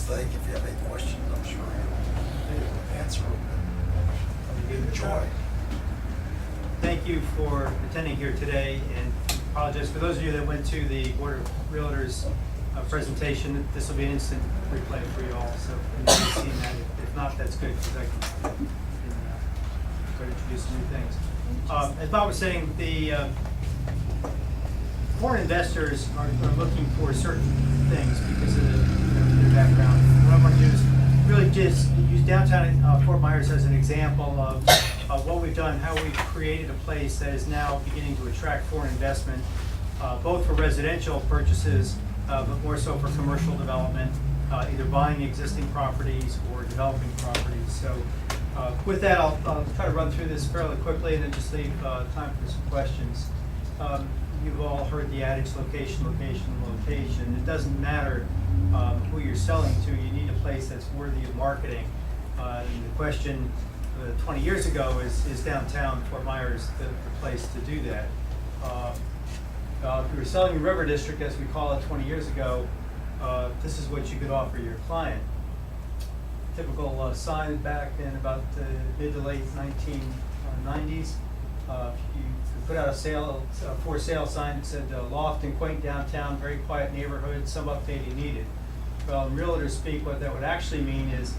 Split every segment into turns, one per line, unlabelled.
think. If you have any questions, I'm sure he'll answer them. Enjoy.
Thank you for attending here today, and apologize for those of you that went to the Board of Realtors presentation. This will be an instant replay for you all, so you may have seen that. If not, that's good, because I can start introducing new things. As Bob was saying, the foreign investors are looking for certain things because of their background. What I want to do is really just use downtown Fort Myers as an example of what we've done, how we've created a place that is now beginning to attract foreign investment, both for residential purchases, but more so for commercial development, either buying existing properties or developing properties. So with that, I'll try to run through this fairly quickly and then just leave time for some questions. You've all heard the adage, location, location, location. It doesn't matter who you're selling to, you need a place that's worthy of marketing. And the question 20 years ago is downtown Fort Myers the place to do that? If you were selling in River District, as we call it 20 years ago, this is what you could offer your client. Typical sign back in about the mid to late 1990s. You put out a for sale sign that said loft and quaint downtown, very quiet neighborhood, some updating needed. Well, in realtor speak, what that would actually mean is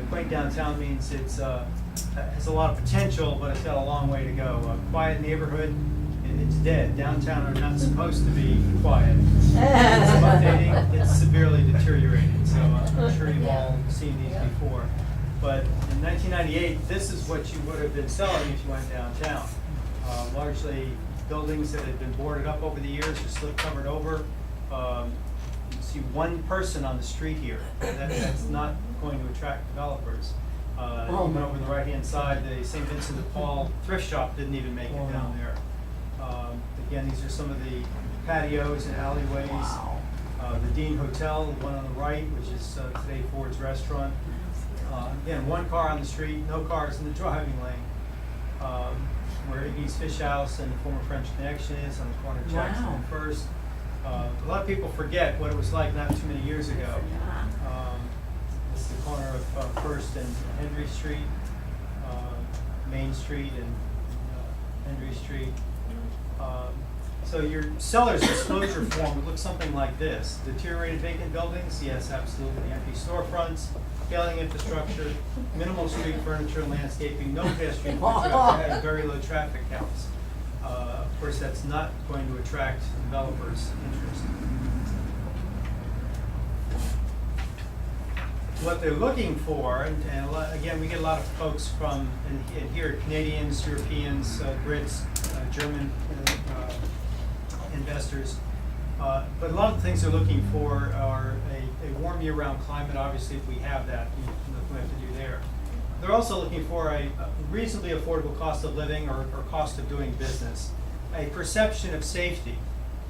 quaint downtown means it's has a lot of potential, but it's got a long way to go. A quiet neighborhood, it's dead. Downtown are not supposed to be quiet. Some updating, it's severely deteriorated. So I'm sure you've all seen these before. But in 1998, this is what you would have been selling if you went downtown. Largely buildings that had been boarded up over the years, or slip covered over. You see one person on the street here. That's not going to attract developers. Even over the right-hand side, the St. Vincent de Paul thrift shop didn't even make it down there. Again, these are some of the patios and alleyways. The Dean Hotel, the one on the right, which is today Ford's restaurant. Again, one car on the street, no cars in the driving lane. Where Iggy's Fish House and the former French Connection is on the corner of Jackson and First. A lot of people forget what it was like not too many years ago. This is the corner of First and Henry Street, Main Street and Henry Street. So your seller's disclosure form would look something like this. Deteriorated vacant buildings? Yes, absolutely. Empty storefronts, failing infrastructure, minimal street furniture and landscaping, no pedestrian infrastructure, and very low traffic counts. Of course, that's not going to attract developers' interest. What they're looking for, and again, we get a lot of folks from, and here, Canadians, Europeans, Brits, German investors, but a lot of the things they're looking for are a warm year-round climate. Obviously, if we have that, we have to do there. They're also looking for a reasonably affordable cost of living or cost of doing business, a perception of safety.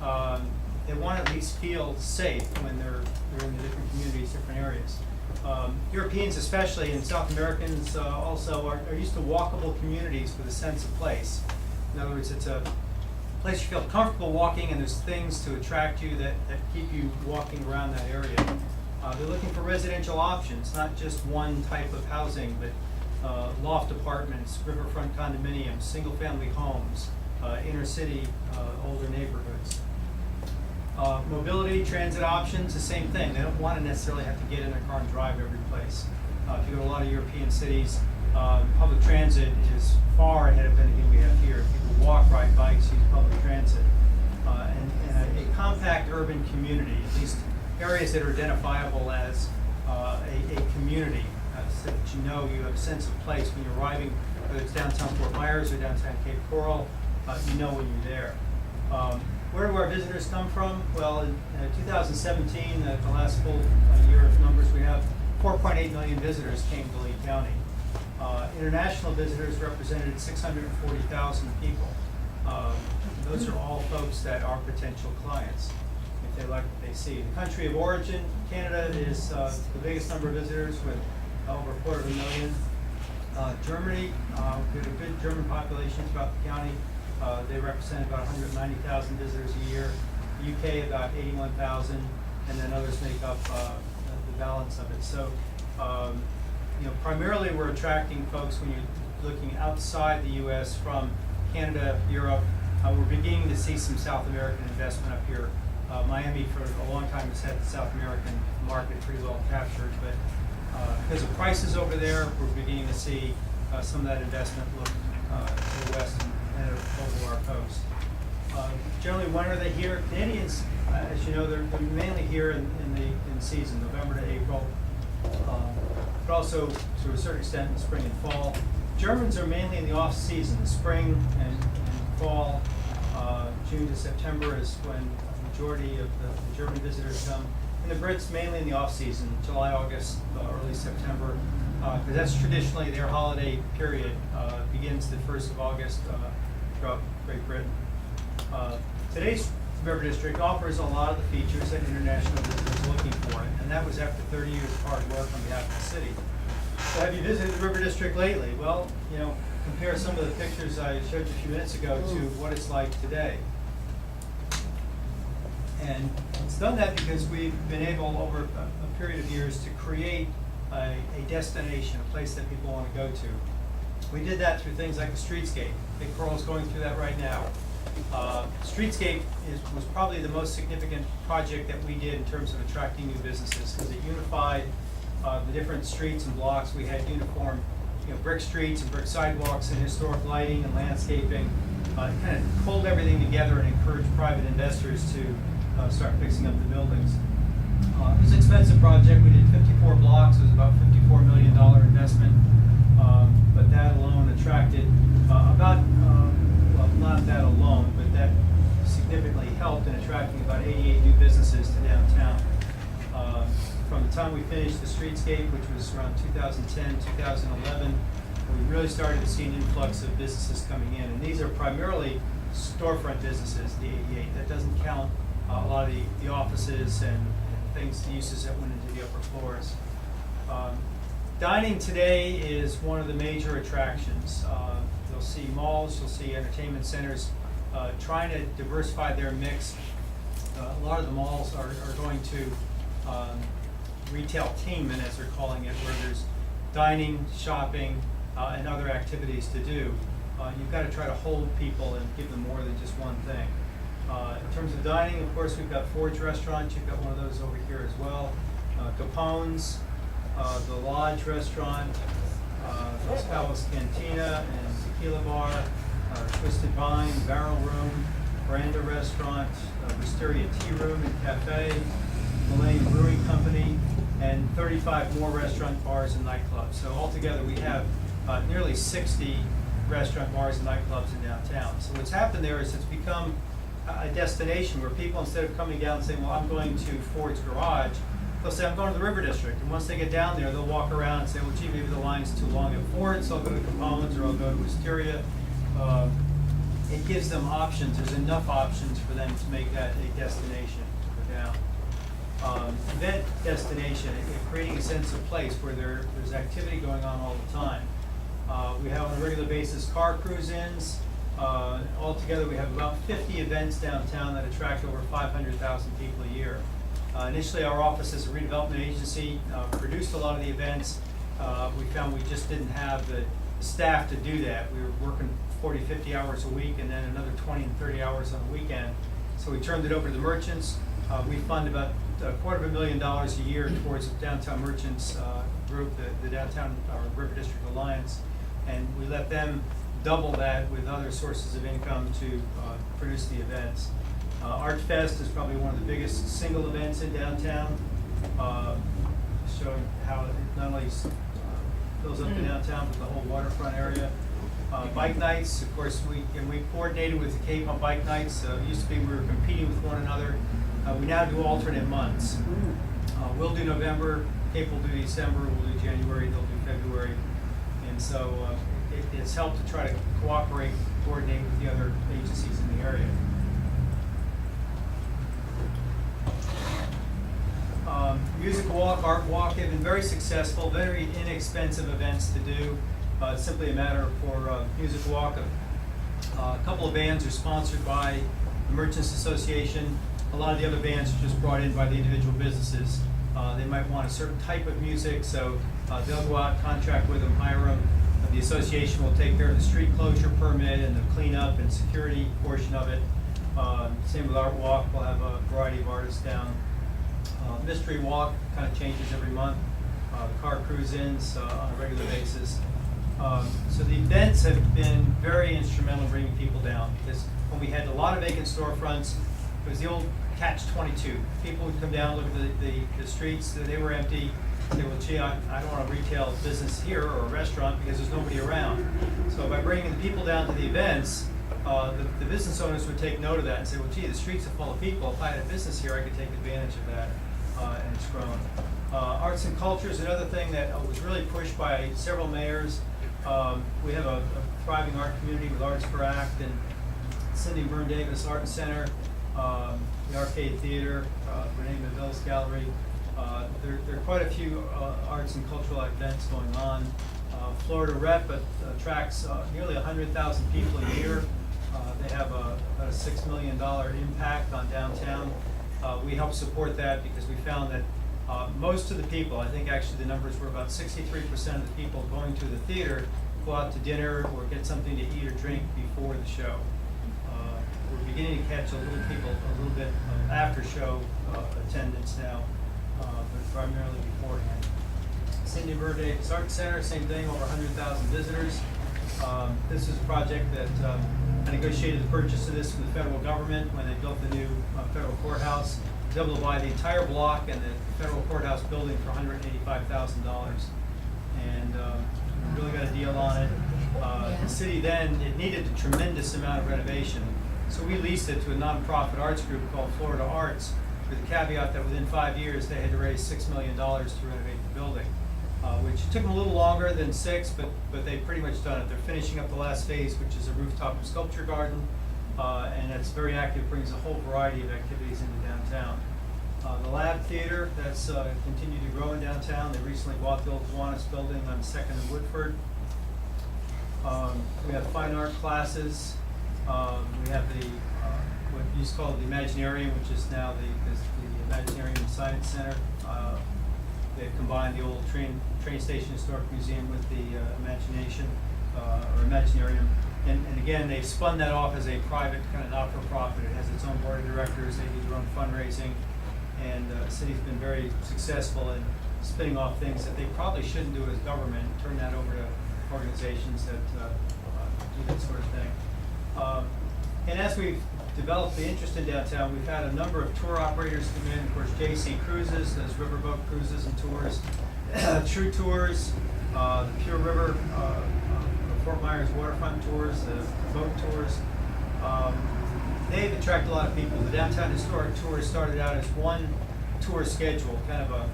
They want to at least feel safe when they're in the different communities, different areas. Europeans especially, and South Americans also, are used to walkable communities with a sense of place. In other words, it's a place you feel comfortable walking, and there's things to attract you that keep you walking around that area. They're looking for residential options, not just one type of housing, but loft apartments, riverfront condominiums, single-family homes, inner city, older neighborhoods. Mobility, transit options, the same thing. They don't want to necessarily have to get in their car and drive every place. If you go to a lot of European cities, public transit is far ahead of anything we have here. People walk, ride bikes, use public transit. And a compact urban community, at least areas that are identifiable as a community, so that you know you have a sense of place when you're arriving, whether it's downtown Fort Myers or downtown Cape Coral, you know when you're there. Where do our visitors come from? Well, in 2017, the last full year of numbers we have, 4.8 million visitors came to Lee County. International visitors represented 640,000 people. Those are all folks that are potential clients if they like what they see. The country of origin, Canada, is the biggest number of visitors with over 250,000. Germany, we have a good German population throughout the county. They represent about 190,000 visitors a year. The UK, about 81,000, and then others make up the balance of it. So, primarily we're attracting folks when you're looking outside the U.S. from Canada, Europe. We're beginning to see some South American investment up here. Miami for a long time has had the South American market pretty well captured, but because of prices over there, we're beginning to see some of that investment look to the west and over our coast. Generally, when are they here? Canadians, as you know, they're mainly here in season, November to April, but also to a certain extent in spring and fall. Germans are mainly in the off season, spring and fall. June to September is when a majority of the German visitors come. And the Brits mainly in the off season, July, August, early September, because that's traditionally their holiday period, begins the 1st of August throughout Great Britain. Today's River District offers a lot of the features that international visitors are looking for, and that was after 30 years of hard work on behalf of the city. So have you visited the River District lately? Well, compare some of the pictures I showed you a few minutes ago to what it's like today. And it's done that because we've been able, over a period of years, to create a destination, a place that people want to go to. We did that through things like the Streetscape. Big Pearl's going through that right now. Streetscape was probably the most significant project that we did in terms of attracting new businesses, because it unified the different streets and blocks. We had uniform brick streets and brick sidewalks and historic lighting and landscaping. It kind of pulled everything together and encouraged private investors to start fixing up the buildings. It was an expensive project. We did 54 blocks. It was about $54 million investment. But that alone attracted well, not that alone, but that significantly helped in attracting about 88 new businesses to downtown. From the time we finished the Streetscape, which was around 2010, 2011, we really started to see an influx of businesses coming in. And these are primarily storefront businesses, the 88. That doesn't count a lot of the offices and things, the uses that went into the upper floors. Dining today is one of the major attractions. You'll see malls, you'll see entertainment centers trying to diversify their mix. A lot of the malls are going to retailtainment, as they're calling it, where there's dining, shopping, and other activities to do. You've got to try to hold people and give them more than just one thing. In terms of dining, of course, we've got Ford's Restaurant. You've got one of those over here as well. Capone's, the Lodge Restaurant, Los Cabos Cantina and Tequila Bar, Twisted Vine, Barrel Room, Veranda Restaurant, Wisteria Tea Room and Cafe, Millennium Brewing Company, and 35 more restaurant, bars, and nightclubs. So altogether, we have nearly 60 restaurant, bars, and nightclubs in downtown. So what's happened there is it's become a destination where people, instead of coming down and saying, well, I'm going to Ford's Garage, they'll say, I'm going to the River District. And once they get down there, they'll walk around and say, well, gee, maybe the line's too long at Ford's, so I'll go to Capone's or I'll go to Wisteria. It gives them options. There's enough options for them to make that a destination to go down. Event destination, creating a sense of place where there's activity going on all the time. We have on a regular basis car cruise-ins. Altogether, we have about 50 events downtown that attract over 500,000 people a year. Initially, our office as a redevelopment agency produced a lot of the events. We found we just didn't have the staff to do that. We were working 40, 50 hours a week and then another 20 and 30 hours on the weekend. So we turned it over to the merchants. We fund about $250,000 a year towards the Downtown Merchants Group, the Downtown River District Alliance, and we let them double that with other sources of income to produce the events. Art Fest is probably one of the biggest single events in downtown, showing how it not only fills up the downtown, but the whole waterfront area. Bike nights, of course, we coordinated with the Cape on bike nights. It used to be we were competing with one another. We now do alternate months. We'll do November, Cape will do December, we'll do January, they'll do February. And so it's helped to try to cooperate, coordinate with the other agencies in the area. Music Walk, Art Walk have been very successful, very inexpensive events to do. It's simply a matter for Music Walk. A couple of bands are sponsored by the Merchants Association. A lot of the other bands are just brought in by the individual businesses. They might want a certain type of music, so they'll go out, contract with them, hire them. The association will take care of the street closure permit and the cleanup and security portion of it. Same with Art Walk, we'll have a variety of artists down. Mystery Walk kind of changes every month. The car cruise-ins on a regular basis. So the events have been very instrumental in bringing people down, because when we had a lot of vacant storefronts, it was the old catch-22. People would come down, look at the streets, they were empty. Say, well, gee, I don't want a retail business here or a restaurant because there's nobody around. So by bringing the people down to the events, the business owners would take note of that and say, well, gee, the streets are full of people. If I had a business here, I could take advantage of that, and it's grown. Arts and culture is another thing that was really pushed by several mayors. We have a thriving art community with Arts for Act and Cindy Byrne Davis Art Center, the Arcade Theater, Renee Maville's Gallery. There are quite a few arts and cultural events going on. Florida Rep attracts nearly 100,000 people a year. They have about a $6 million impact on downtown. We help support that because we found that most of the people, I think actually the numbers were about 63% of the people going to the theater go out to dinner or get something to eat or drink before the show. We're beginning to catch a little bit of after show attendance now, but primarily beforehand. Cindy Byrne Davis Art Center, same thing, over 100,000 visitors. This is a project that I negotiated the purchase of this from the federal government when they built the new federal courthouse. I was able to buy the entire block and the federal courthouse building for $185,000. And we really got a deal on it. The city then, it needed a tremendous amount of renovation. So we leased it to a nonprofit arts group called Florida Arts, with the caveat that within 5 years they had to raise $6 million to renovate the building, which took them a little longer than 6, but they've pretty much done it. They're finishing up the last phase, which is a rooftop sculpture garden, and that's very active, brings a whole variety of activities into downtown. The Lab Theater, that's continued to grow in downtown. They recently bought the old Kiwanis building on 2nd and Woodford. We have fine art classes. We have what used to call the Imaginarium, which is now the Imaginarium Science Center. They've combined the old train station historic museum with the Imagination, or Imaginarium. And again, they've spun that off as a private kind of not-for-profit. It has its own board of directors. They do their own fundraising. And the city's been very successful in spinning off things that they probably shouldn't do as government, and turn that over to organizations that do that sort of thing. And as we've developed the interest in downtown, we've had a number of tour operators come in. Of course, JC Cruises does riverboat cruises and tours. True Tours, the Pure River, Fort Myers waterfront tours, the boat tours. They've attracted a lot of people. The Downtown Historic Tour started out as one tour schedule, kind of a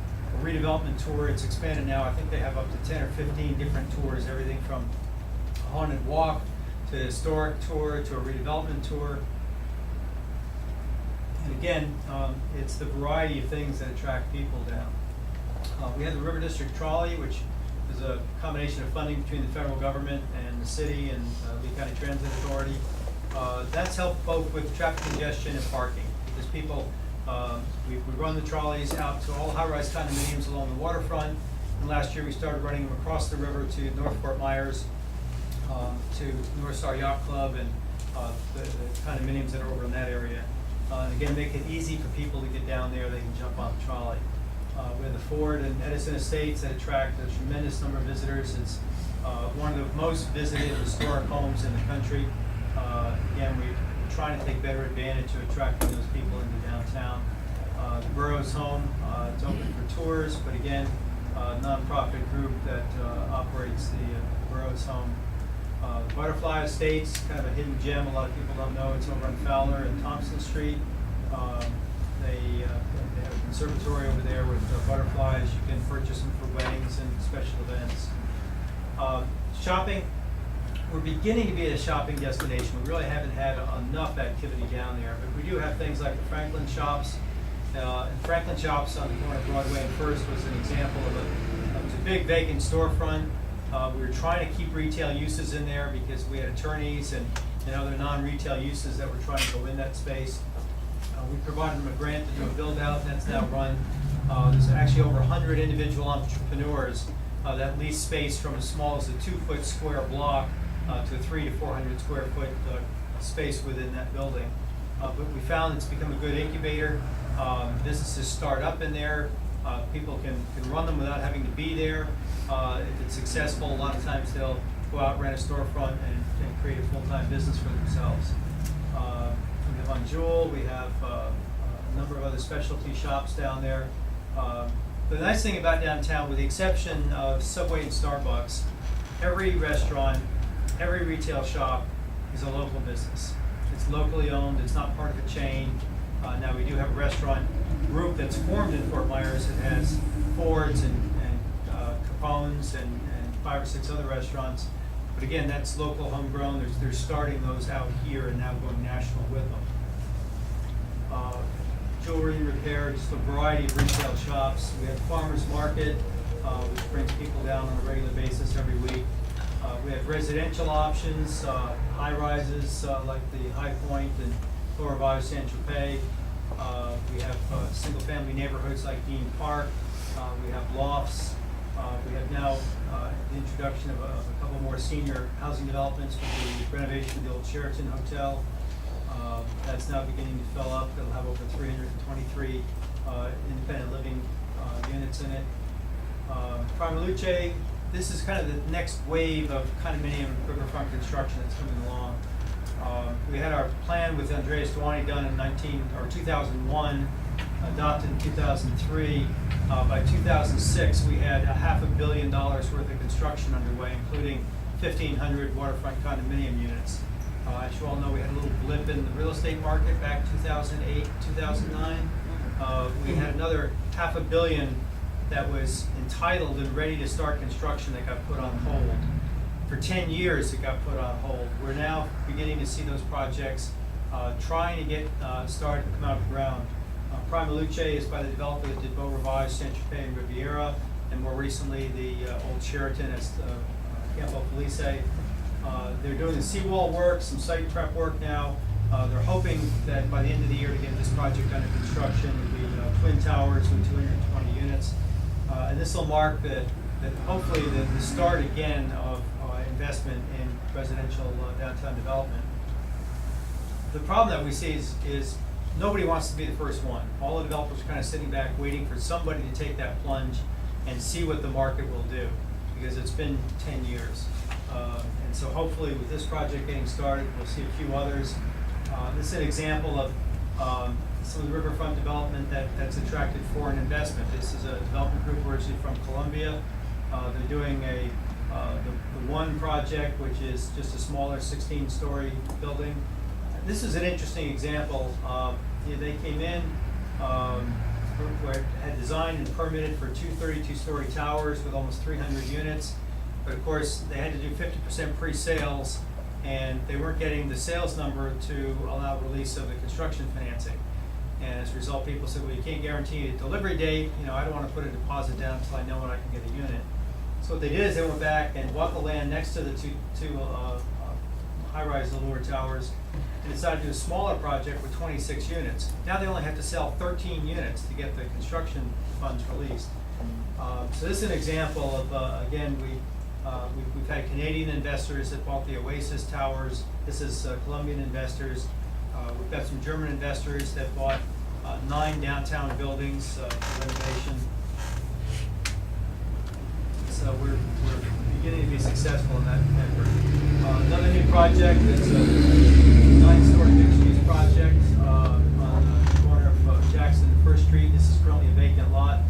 redevelopment tour. It's expanded now. I think they have up to 10 or 15 different tours, everything from a haunted walk to a historic tour to a redevelopment tour. And again, it's the variety of things that attract people down. We have the River District Trolley, which is a combination of funding between the federal government and the city and Lee County Transit Authority. That's helped both with traffic congestion and parking, because people, we run the trolleys out to all high-rise condominiums along the waterfront. And last year we started running them across the river to North Fort Myers, to North Star Yacht Club and the condominiums that are over in that area. And again, make it easy for people to get down there. They can jump on the trolley. We have the Ford and Edison Estates that attract a tremendous number of visitors. It's one of the most visited historic homes in the country. Again, we're trying to take better advantage of attracting those people into downtown. The Burroughs Home, it's open for tours, but again, a nonprofit group that operates the Burroughs Home. The Butterfly Estates, kind of a hidden gem. A lot of people don't know. It's over on Fowler and Thompson Street. They have a conservatory over there with butterflies. You can purchase them for weddings and special events. Shopping. We're beginning to be a shopping destination. We really haven't had enough activity down there, but we do have things like the Franklin Shops. And Franklin Shops on the corner of Broadway and First was an example of it was a big vacant storefront. We were trying to keep retail uses in there because we had attorneys and other non-retail uses that were trying to go in that space. We provided them a grant to do a build-out, and that's now run There's actually over 100 individual entrepreneurs that lease space from as small as a 2-foot square block to a 300 to 400 square foot space within that building. But we found it's become a good incubator. Businesses start up in there. People can run them without having to be there. If it's successful, a lot of times they'll go out, rent a storefront, and create a full-time business for themselves. We have on Jewel, we have a number of other specialty shops down there. The nice thing about downtown, with the exception of Subway and Starbucks, every restaurant, every retail shop is a local business. It's locally owned, it's not part of a chain. Now we do have a restaurant group that's formed in Fort Myers. It has Ford's and Capone's and 5 or 6 other restaurants. But again, that's local, homegrown. They're starting those out here and now going national with them. Jewelry repair, just a variety of retail shops. We have Farmers Market, which brings people down on a regular basis every week. We have residential options, high rises like the High Point and Lower Bayou San Tropez. We have single family neighborhoods like Dean Park. We have lofts. We have now the introduction of a couple more senior housing developments with the renovation of the old Sheraton Hotel. That's now beginning to fill up. It'll have over 323 independent living units in it. Prima Luce, this is kind of the next wave of condominium riverfront construction that's coming along. We had our plan with Andreas Dewani done in 2001, adopted in 2003. By 2006, we had $500 million worth of construction underway, including 1,500 waterfront condominium units. As you all know, we had a little blip in the real estate market back 2008, 2009. We had another $500 million that was entitled and ready to start construction that got put on hold. For 10 years, it got put on hold. We're now beginning to see those projects trying to get started and come out of the ground. Prima Luce is by the developer that did Beau Rivage, Saint Tropez, and Riviera, and more recently the old Sheraton as Campo Felice. They're doing the seawall work, some site prep work now. They're hoping that by the end of the year to get this project under construction. It'll be twin towers with 220 units. And this will mark hopefully the start again of investment in residential downtown development. The problem that we see is nobody wants to be the first one. All the developers are kind of sitting back waiting for somebody to take that plunge and see what the market will do, because it's been 10 years. And so hopefully with this project getting started, we'll see a few others. This is an example of some of the riverfront development that's attracted foreign investment. This is a development group originally from Colombia. They're doing the one project, which is just a smaller 16-story building. This is an interesting example. They came in, had designed and permitted for 2 32-story towers with almost 300 units. But of course, they had to do 50% pre-sales, and they weren't getting the sales number to allow release of the construction financing. And as a result, people said, well, you can't guarantee a delivery date. I don't want to put a deposit down until I know when I can get a unit. So what they did is they went back and bought the land next to the two high-rise lower towers and decided to do a smaller project with 26 units. Now they only have to sell 13 units to get the construction funds released. So this is an example of, again, we've had Canadian investors that bought the Oasis Towers. This is Colombian investors. We've got some German investors that bought 9 downtown buildings for renovation. So we're beginning to be successful in that effort. Another new project is a 9-story mixed-use project on the corner of Jackson and First Street. This is currently a vacant lot.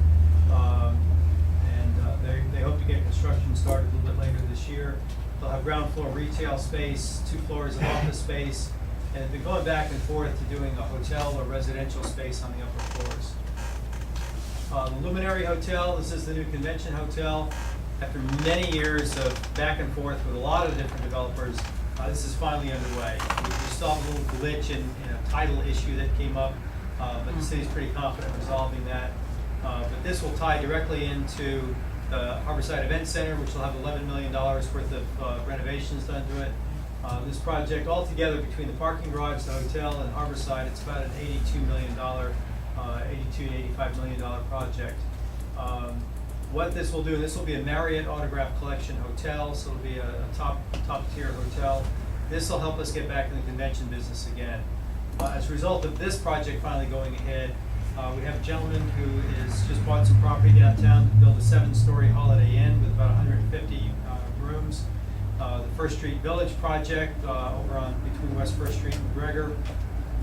They hope to get construction started a little bit later this year. They'll have ground floor retail space, 2 floors of office space, and they've been going back and forth to doing a hotel or residential space on the upper floors. The Luminary Hotel, this is the new convention hotel. After many years of back and forth with a lot of different developers, this is finally underway. We still have a little glitch in a title issue that came up, but the city's pretty confident in resolving that. But this will tie directly into the Harborside Event Center, which will have $11 million worth of renovations done to it. This project altogether, between the parking garage, the hotel, and Harborside, it's about an $82 million $82 to $85 million project. What this will do, this will be a Marriott Autograph Collection hotel, so it'll be a top tier hotel. This will help us get back in the convention business again. As a result of this project finally going ahead, we have a gentleman who has just bought some property downtown to build a 7-story Holiday Inn with about 150 rooms. The First Street Village project over on between West First Street and McGregor,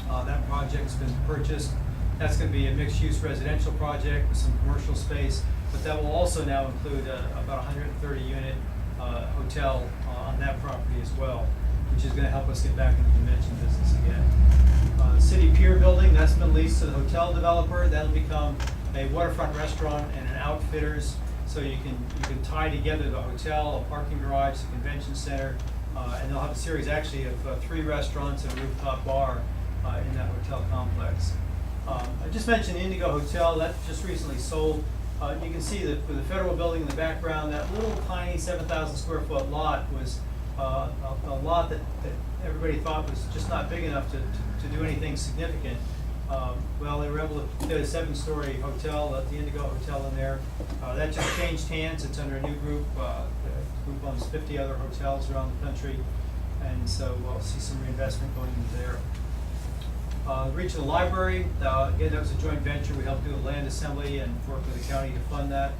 that project's been purchased. That's going to be a mixed-use residential project with some commercial space, but that will also now include about 130-unit hotel on that property as well, which is going to help us get back in the convention business again. City Pier building, that's been leased to the hotel developer. That'll become a waterfront restaurant and an outfitters, so you can tie together the hotel, a parking garage, the convention center, and they'll have a series actually of 3 restaurants and a rooftop bar in that hotel complex. I just mentioned Indigo Hotel, that just recently sold. You can see that for the federal building in the background, that little tiny 7,000 square foot lot was a lot that everybody thought was just not big enough to do anything significant. Well, they were able to get a 7-story hotel, the Indigo Hotel in there. That just changed hands. It's under a new group. The group owns 50 other hotels around the country, and so we'll see some reinvestment going into there. Regional Library, again, that was a joint venture. We helped do a land assembly and work with the county to fund that.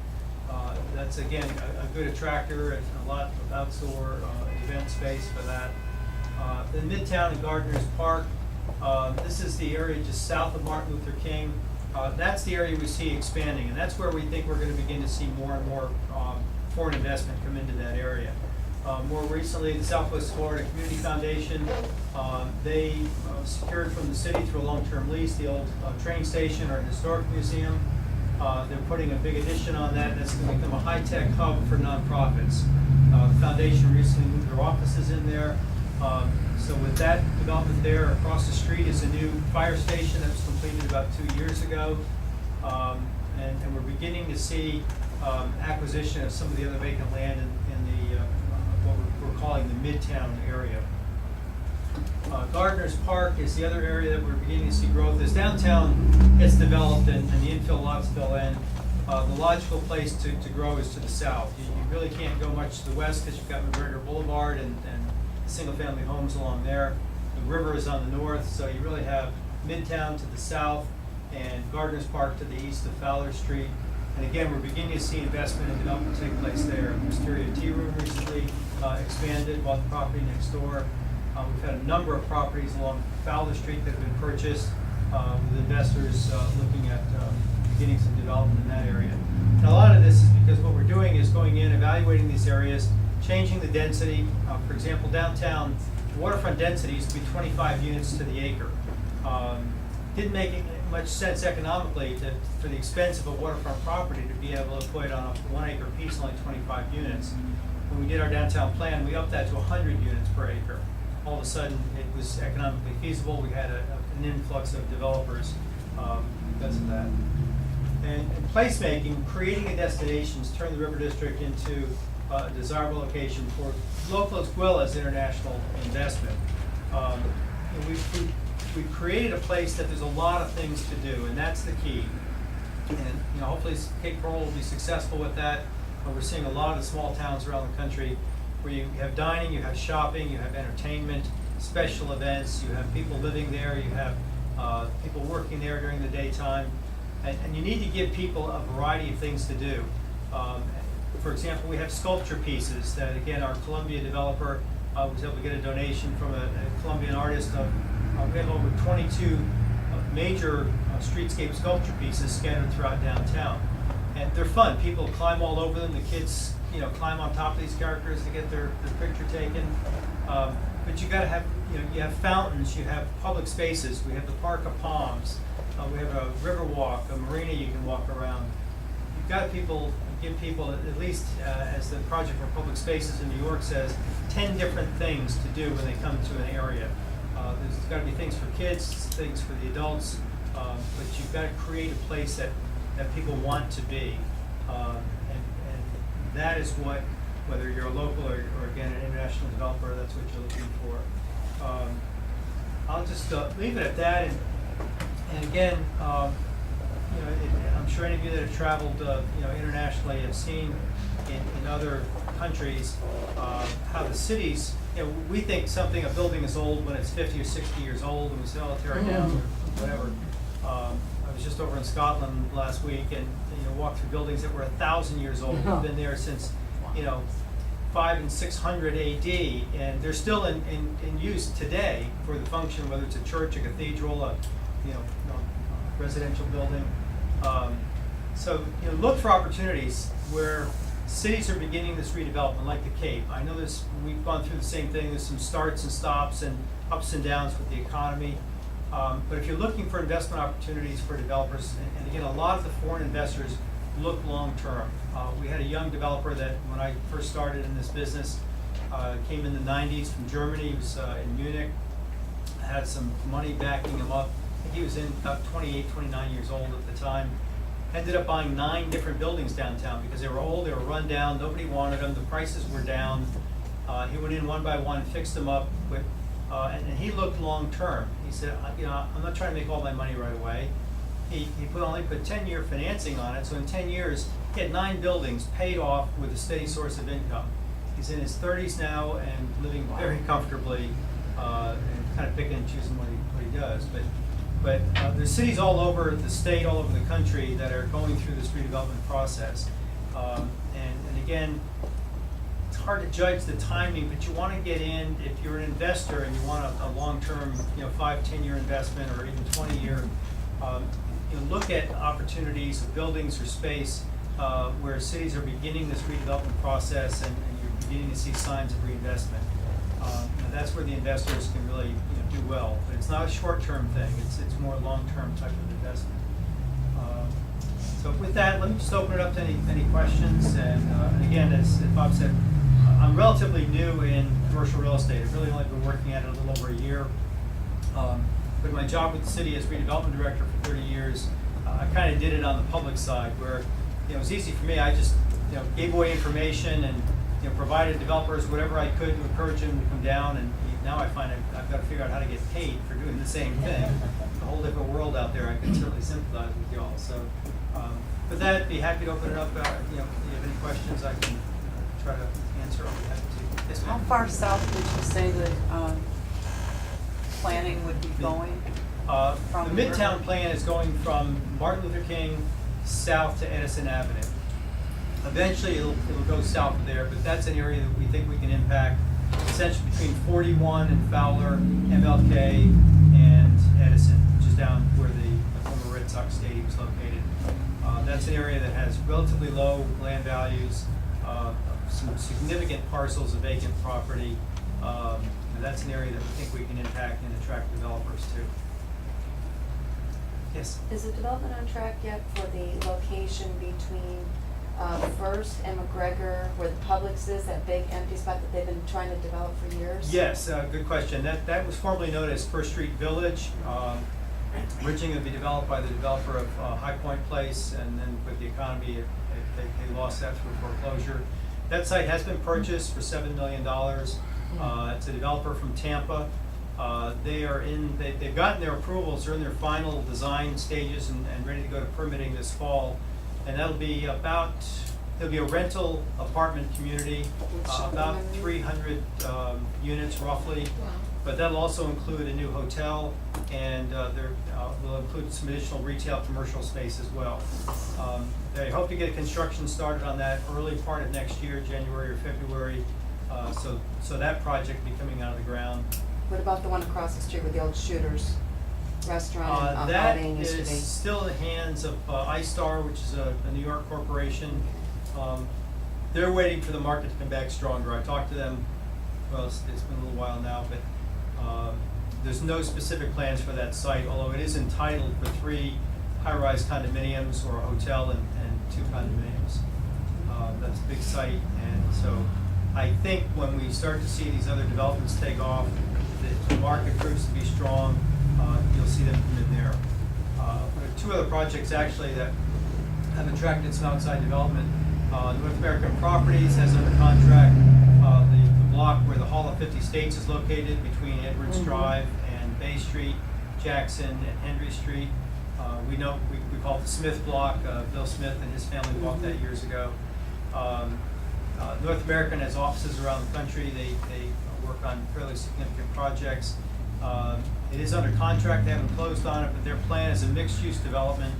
That's, again, a good attractor and a lot of outdoor event space for that. Then Midtown and Gardner's Park. This is the area just south of Martin Luther King. That's the area we see expanding, and that's where we think we're going to begin to see more and more foreign investment come into that area. More recently, the Southwest Florida Community Foundation, they secured from the city through a long-term lease the old train station or historic museum. They're putting a big addition on that, and it's going to become a high-tech hub for nonprofits. The foundation recently moved their offices in there. So with that development there, across the street is a new fire station that was completed about 2 years ago. And we're beginning to see acquisition of some of the other vacant land in the what we're calling the Midtown area. Gardner's Park is the other area that we're beginning to see growth. As downtown gets developed and the infill lots fill in, the logical place to grow is to the south. You really can't go much to the west because you've got McGregor Boulevard and single-family homes along there. The river is on the north, so you really have Midtown to the south and Gardner's Park to the east of Fowler Street. And again, we're beginning to see investment and development take place there. Wisteria Tea Room recently expanded, bought the property next door. We've had a number of properties along Fowler Street that have been purchased with investors looking at beginning some development in that area. And a lot of this is because what we're doing is going in, evaluating these areas, changing the density. For example, downtown, waterfront density used to be 25 units to the acre. Didn't make much sense economically for the expense of a waterfront property to be able to put on a 1 acre piece only 25 units. When we did our downtown plan, we upped that to 100 units per acre. All of a sudden, it was economically feasible. We had an influx of developers because of that. And placemaking, creating a destination has turned the River District into a desirable location for local as well as international investment. We've created a place that there's a lot of things to do, and that's the key. And hopefully Cape Coral will be successful with that. But we're seeing a lot of small towns around the country where you have dining, you have shopping, you have entertainment, special events, you have people living there, you have people working there during the daytime, and you need to give people a variety of things to do. For example, we have sculpture pieces that, again, our Columbia developer was able to get a donation from a Colombian artist. We have over 22 major streetscape sculpture pieces scattered throughout downtown. And they're fun. People climb all over them. The kids, climb on top of these characters to get their picture taken. But you got to have, you have fountains, you have public spaces. We have the Park of Palms. We have a river walk, a marina you can walk around. You've got to give people at least, as the Project for Public Spaces in New York says, 10 different things to do when they come to an area. There's got to be things for kids, things for the adults, but you've got to create a place that people want to be. And that is what, whether you're a local or again, an international developer, that's what you're looking for. I'll just leave it at that. And again, I'm sure any of you that have traveled, internationally have seen in other countries, how the cities, we think a building is old when it's 50 or 60 years old, and we say, oh, tear it down, or whatever. I was just over in Scotland last week and, walked through buildings that were 1,000 years old, have been there since, 500 and 600 AD, and they're still in use today for the function, whether it's a church, a cathedral, a residential building. So look for opportunities where cities are beginning this redevelopment, like the Cape. I know we've gone through the same thing. There's some starts and stops and ups and downs with the economy. But if you're looking for investment opportunities for developers, and again, a lot of the foreign investors look long term. We had a young developer that, when I first started in this business, came in the 90s from Germany. He was in Munich, had some money backing him up. I think he was in about 28, 29 years old at the time. Ended up buying 9 different buildings downtown because they were old, they were run down, nobody wanted them, the prices were down. He went in one by one, fixed them up, and he looked long term. He said, I'm not trying to make all my money right away. He only put 10-year financing on it, so in 10 years, he had 9 buildings paid off with a steady source of income. He's in his 30s now and living very comfortably, and kind of picking and choosing what he does. But there's cities all over the state, all over the country that are going through this redevelopment process. And again, it's hard to judge the timing, but you want to get in, if you're an investor and you want a long-term, 5-10-year investment or even 20-year, look at opportunities of buildings or space where cities are beginning this redevelopment process and you're beginning to see signs of reinvestment. That's where the investors can really do well. But it's not a short-term thing. It's more long-term type of investment. So with that, let me just open it up to any questions. And again, as Bob said, I'm relatively new in commercial real estate. I've really only been working at it a little over a year. But my job with the city as redevelopment director for 30 years, I kind of did it on the public side where it was easy for me. I just gave away information and provided developers whatever I could to encourage them to come down. And now I find I've got to figure out how to get paid for doing the same thing. It's a whole different world out there. I can certainly sympathize with you all. So with that, I'd be happy to open it up. If you have any questions, I can try to answer. I'll be happy to. Yes,
How
ma'am.
far south would you say the planning would be going?
The
from
Midtown
where?
plan is going from Martin Luther King south to Edison Avenue. Eventually, it'll go south of there, but that's an area that we think we can impact, essentially between 41 and Fowler, MLK, and Edison, which is down where the former Red Sox Stadium is located. That's an area that has relatively low land values, some significant parcels of vacant property. And that's an area that we think we can impact and attract developers to. Yes?
Is the development on track yet for the location between First and McGregor, where the Publix is, that big empty spot that they've been trying to develop for years?
Yes, good question. That was formerly known as First Street Village. Originally to be developed by the developer of High Point Place, and then with the economy, they lost that through foreclosure. That site has been purchased for $7 million. It's a developer from Tampa. They've gotten their approvals. They're in their final design stages and ready to go to permitting this fall. And it'll be a rental apartment community, about 300 units roughly. But that'll also include a new hotel, and will include some additional retail commercial space as well. They hope to get construction started on that early part of next year, January or February. So that project will be coming out of the ground.
What about the one across the street with the old Shooters restaurant and
That
Holiday used to
is
be?
still in the hands of iStar, which is a New York corporation. They're waiting for the market to come back stronger. I talked to them, well, it's been a little while now, but there's no specific plans for that site, although it is entitled for 3 high-rise condominiums or a hotel and 2 condominiums. That's a big site, and so I think when we start to see these other developments take off, the market proves to be strong, you'll see them come in there. There are 2 other projects actually that have attracted some outside development. North American Properties has under contract the block where the Hall of 50 States is located between Edwards Drive and Bay Street, Jackson and Henry Street. We know, we call it the Smith Block. Bill Smith and his family bought that years ago. North American has offices around the country. They work on fairly significant projects. It is under contract. They haven't closed on it, but their plan is a mixed-use development,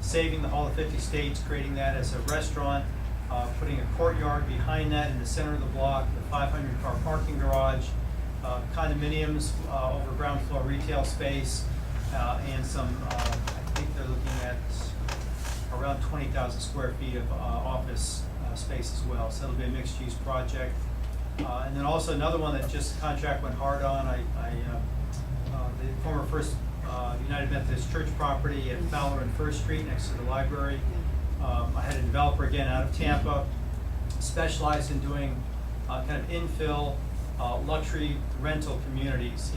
saving the Hall of 50 States, creating that as a restaurant, putting a courtyard behind that in the center of the block, the 500-car parking garage, condominiums over ground floor retail space, and some, I think they're looking at around 20,000 square feet of office space as well. So it'll be a mixed-use project. And then also another one that just contract went hard on, the former First United Methodist Church property at Fowler and First Street next to the library. I had a developer again out of Tampa, specialized in doing kind of infill luxury rental communities.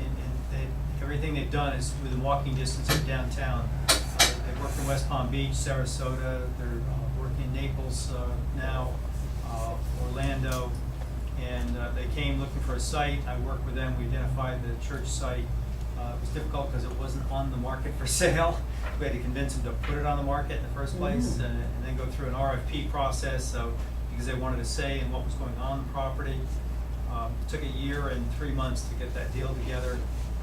Everything they've done is within walking distance of downtown. They've worked in West Palm Beach, Sarasota. They're working in Naples now, Orlando, and they came looking for a site. I worked with them. We identified the church site. It was difficult because it wasn't on the market for sale. We had to convince them to put it on the market in the first place, and then go through an RFP process. So because they wanted a say in what was going on the property, it took 1 year and 3 months to get that deal together.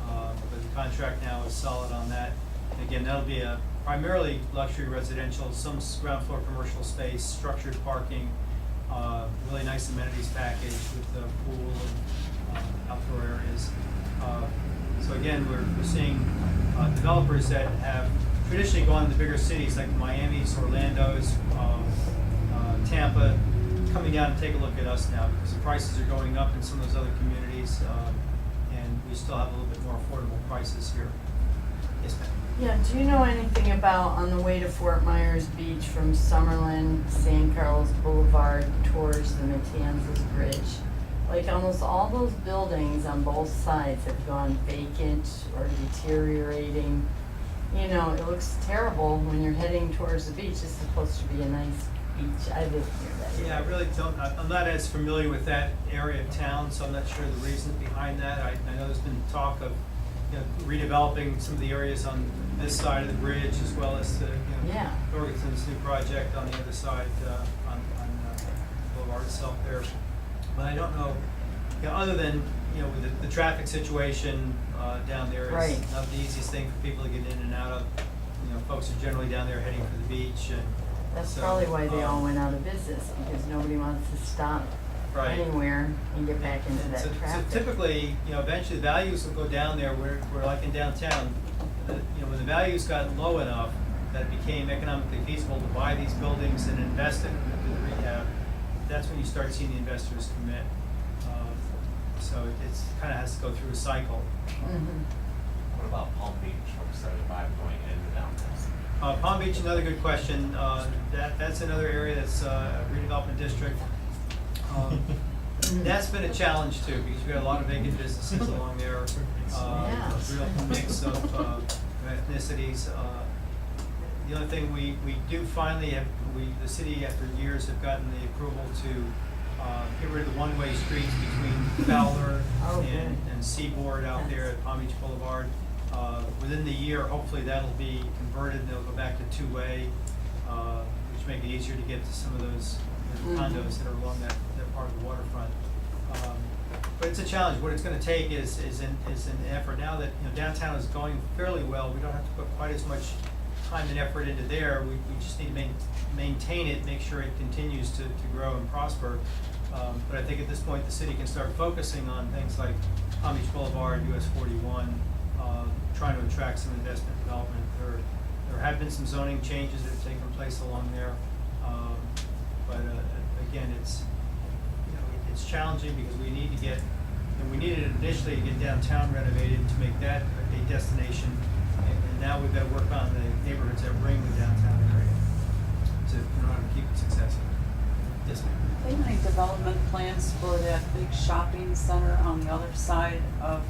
But the contract now is solid on that. And again, that'll be a primarily luxury residential, some ground floor commercial space, structured parking, really nice amenities package with the pool and outdoor areas. So again, we're seeing developers that have traditionally gone to the bigger cities like Miami's, Orlando's, Tampa, coming down and take a look at us now because the prices are going up in some of those other communities, and we still have a little bit more affordable prices here. Yes, ma'am.
Yeah, do you know anything about on the way to Fort Myers Beach from Summerlin, San Carlos Boulevard towards the Matanzas Bridge? Like almost all those buildings on both sides have gone vacant or deteriorating. You know, it looks terrible when you're heading towards the beach. It's supposed to be a nice beach. I live near that.
Yeah, I really don't, I'm not as familiar with that area of town, so I'm not sure the reason behind that. I know there's been talk of, redeveloping some of the areas on this side of the bridge as well as the,
Yeah.
Thorgensen's new project on the other side, on Boulevard itself there. But I don't know, other than, with the traffic situation down there,
Right.
it's not the easiest thing for people to get in and out of. Folks are generally down there heading for the beach, and
That's
so,
probably why they all went out of business, because nobody wants to stop
right.
anywhere and get back into
And
that
so
traffic.
typically, eventually the values will go down there where like in downtown, when the values got low enough that it became economically feasible to buy these buildings and invest in them and do the rehab, that's when you start seeing the investors commit. So it's kind of has to go through a cycle.
Mhm.
What about Palm Beach from 75 going into downtown?
Palm Beach, another good question. That's another area that's a redevelopment district. That's been a challenge too, because you've got a lot of vacant businesses along there.
Yeah.
A real mix of ethnicities. The other thing we do finally have, the city after years have gotten the approval to get rid of the one-way streets between Fowler
Oh, good.
and Seaboard out there at Palm Beach Boulevard. Within the year, hopefully that'll be converted, and they'll go back to two-way, which make it easier to get to some of those condos that are along that part of the waterfront. But it's a challenge. What it's gonna take is an effort. Now that, downtown is going fairly well, we don't have to put quite as much time and effort into there. We just need to maintain it, make sure it continues to grow and prosper. But I think at this point, the city can start focusing on things like Palm Beach Boulevard, US 41, trying to attract some investment development. There have been some zoning changes that have taken place along there. But again, it's challenging because we need to get, and we needed initially to get downtown renovated to make that a destination. And now we've got to work on the neighborhoods that ring the downtown area to keep it successful. Yes, ma'am.
They make development plans for that big shopping center on the other side of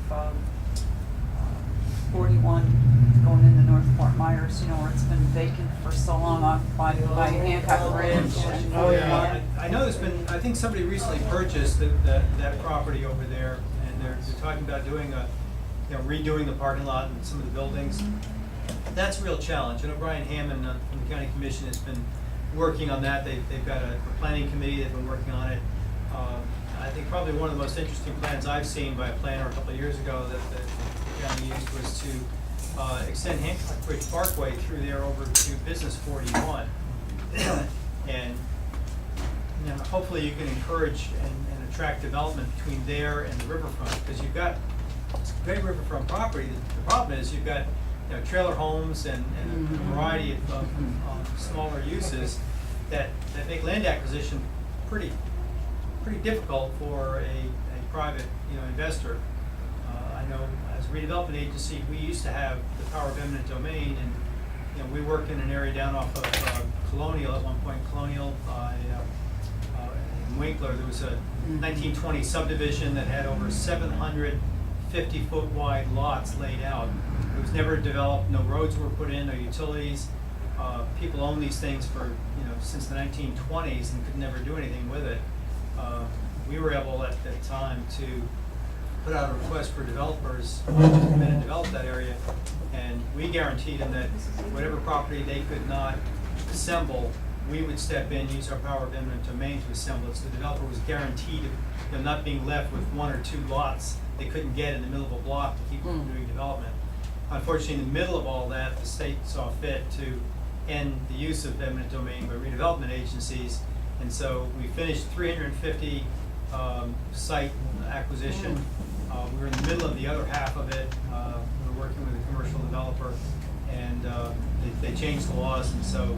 41 going into North Fort Myers, where it's been vacant for so long off by Hancock Bridge.
Oh, yeah. I know there's been, I think somebody recently purchased that property over there, and they're talking about doing redoing the parking lot and some of the buildings. that's a real challenge. I know Brian Hammond from the county commission has been working on that. They've got a planning committee that's been working on it. I think probably one of the most interesting plans I've seen by a planner a couple of years ago that the county used was to extend Hancock Bridge Parkway through there over to Business 41. And hopefully you can encourage and attract development between there and the riverfront, because you've got great riverfront property. The problem is you've got trailer homes and a variety of smaller uses that make land acquisition pretty difficult for a private investor. I know as a redevelopment agency, we used to have the power of eminent domain, and we worked in an area down off of Colonial at one point. Colonial in Winkler, there was a 1920 subdivision that had over 750-foot wide lots laid out. It was never developed. No roads were put in, no utilities. People owned these things for since the 1920s and could never do anything with it. We were able at that time to put out a request for developers to come in and develop that area, and we guaranteed them that whatever property they could not assemble, we would step in, use our power of eminent domain to assemble it. So the developer was guaranteed of them not being left with one or two lots they couldn't get in the middle of a block to keep them from doing development. Unfortunately, in the middle of all that, the state saw fit to end the use of eminent domain by redevelopment agencies, and so we finished 350 site acquisition. We're in the middle of the other half of it. We're working with a commercial developer, and they changed the laws, and so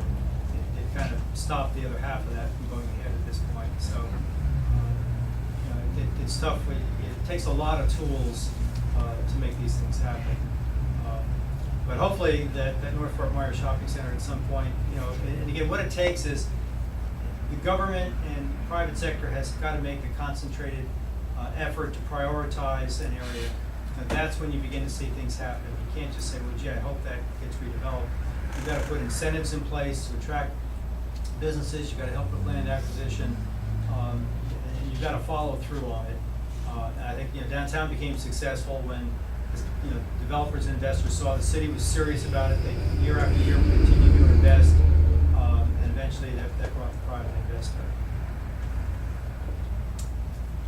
it kind of stopped the other half of that from going ahead at this point. So it's tough. It takes a lot of tools to make these things happen. But hopefully that North Fort Myers Shopping Center at some point, and again, what it takes is the government and private sector has got to make a concentrated effort to prioritize an area. And that's when you begin to see things happen. You can't just say, well, gee, I hope that gets redeveloped. You've got to put incentives in place to attract businesses. You've got to help with land acquisition. And you've got to follow through on it. And I think downtown became successful when developers and investors saw the city was serious about it. They year after year continued to invest, and eventually that brought the private investment.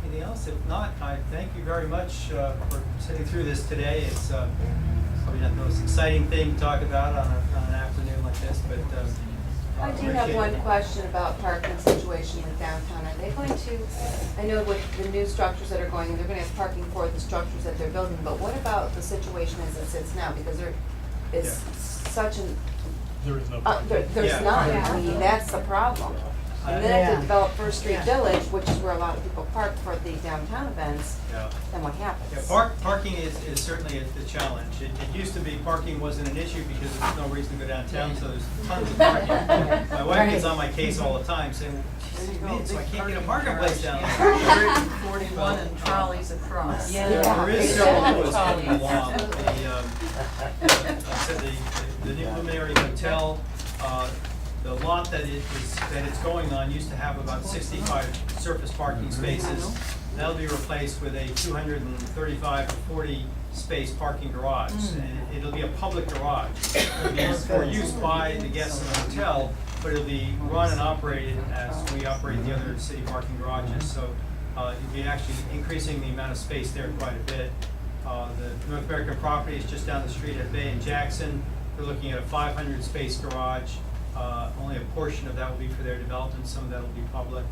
Anything else? If not, I thank you very much for sitting through this today. It's probably not the most exciting thing to talk about on an afternoon like this, but
I do have one question about parking situation in downtown. Are they going to, I know with the new structures that are going in, they're going to have parking for the structures that they're building, but what about the situation as it sits now? Because there is such an,
There is no.
there's
Yeah.
not, I mean, that's the problem. And then to develop First Street Village, which is where a lot of people park for the downtown events,
Yeah.
then what happens?
Yeah, parking is certainly a challenge. It used to be parking wasn't an issue because there's no reason to go downtown, so there's tons of parking. My wife gets on my case all the time saying, well, geez, man, so I can't get a parking place down there.
41 and trolleys across.
There is several rules coming along. I said the new Luminary Hotel, the lot that it's going on used to have about 65 surface parking spaces. That'll be replaced with a 235 to 40 space parking garage, and it'll be a public garage. It'll be for use by the guests in the hotel, but it'll be run and operated as we operate the other city parking garages. So you'll be actually increasing the amount of space there quite a bit. The North American property is just down the street at Bay and Jackson. They're looking at a 500 space garage. Only a portion of that will be for their development, some of that will be public.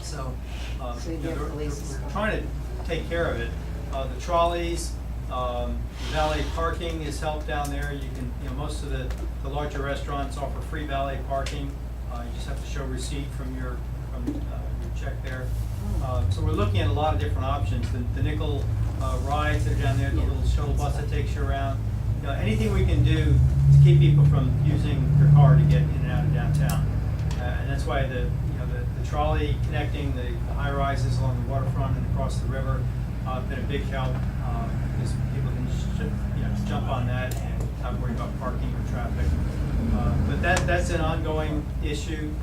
So, we're trying to take care of it. The trolleys, valet parking is helped down there. You can, most of the larger restaurants offer free valet parking. You just have to show receipt from your check there. So we're looking at a lot of different options. The nickel rides that are down there, the little shuttle bus that takes you around. Anything we can do to keep people from using their car to get in and out of downtown. And that's why the trolley connecting the high rises along the waterfront and across the river have been a big help, because people can just jump on that and not worry about parking or traffic. But that's an ongoing issue.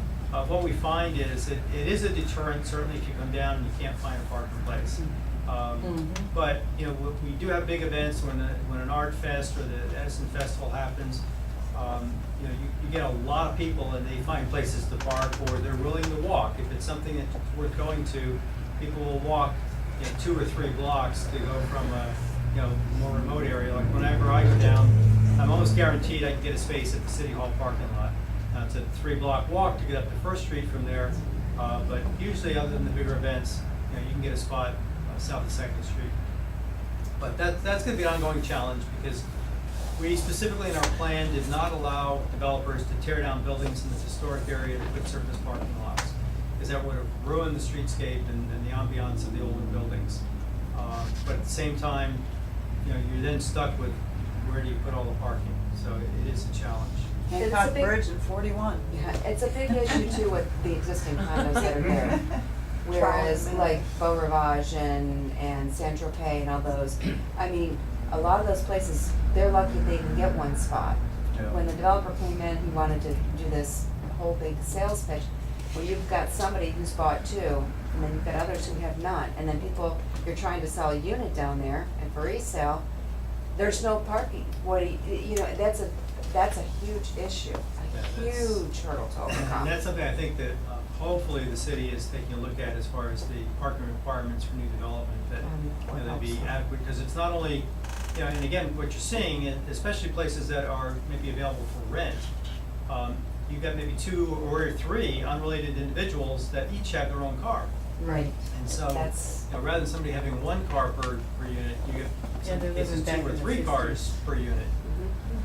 what we find is that it is a deterrent, certainly if you come down and you can't find a parking place. But, you know, we do have big events when an art fest or the Edison Festival happens. You know, you get a lot of people and they find places to park or they're willing to walk. If it's something that's worth going to, people will walk, you know, 2 or 3 blocks to go from a, you know, more remote area. Like whenever I go down, I'm almost guaranteed I can get a space at the City Hall parking lot. It's a 3-block walk to get up to First Street from there, but usually other than the bigger events, you know, you can get a spot south of Second Street. But that's going to be an ongoing challenge because we specifically in our plan did not allow developers to tear down buildings in this historic area to put surface parking lots, because that would have ruined the streetscape and the ambiance of the older buildings. But at the same time, you know, you're then stuck with where do you put all the parking? So it is a challenge.
It's a
Hancock
big-
Bridge in 41.
Yeah, it's a big issue too with the existing condos that are there. Whereas like Beau Rivage and San Tropez and all those, I mean, a lot of those places, they're lucky they can get one spot.
Yeah.
When the developer came in, he wanted to do this whole big sales pitch. Well, you've got somebody who's bought 2, and then you've got others who have not. And then people, you're trying to sell a unit down there, and for resale, there's no parking. What do you know, that's a huge issue,
Yeah,
a
that's-
huge hurdle to overcome.
And that's something I think that hopefully the city is taking a look at as far as the parking requirements for new development, that you know, they'd be adequate, because it's not only, you know, and again, what you're seeing, especially places that are maybe available for rent, you've got maybe 2 or 3 unrelated individuals that each have their own car.
Right.
And so,
That's-
you know, rather than somebody having 1 car per unit, you get
Yeah,
some
they're
cases
living back
2 or
in the
3 cars
50s.
per unit.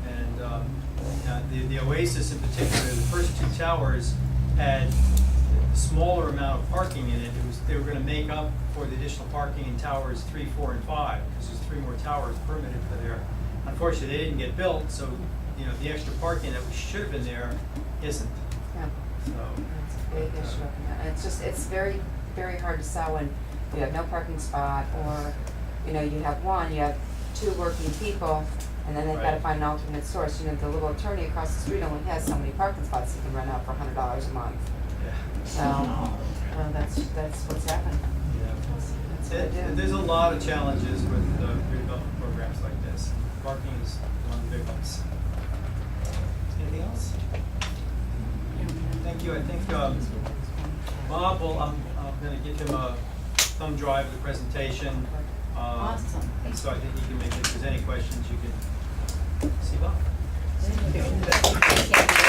And the Oasis in particular, the first 2 towers had a smaller amount of parking in it. They were gonna make up for the additional parking in towers 3, 4, and 5, because there's 3 more towers permitted for there. Unfortunately, they didn't get built, so, you know, the extra parking that should have been there isn't,
Yeah.
so.
It's a big issue. And it's just, it's very, very hard to sell when you have no parking spot, or, you know, you have 1, you have 2 working people, and then they've gotta
Right.
find an alternate source. You know, the little attorney across the street only has so many parking spots he can rent out for $100 a month.
Yeah.
So, that's what's happened.
Yeah.
That's what I do.
There's a lot of challenges with redevelopment programs like this. Parking is one of the big ones. Anything else? Thank you. I think Bob will, I'm gonna give him a thumb drive of the presentation.
Awesome.
And so I think he can make, if there's any questions, you can see Bob.
Thank you.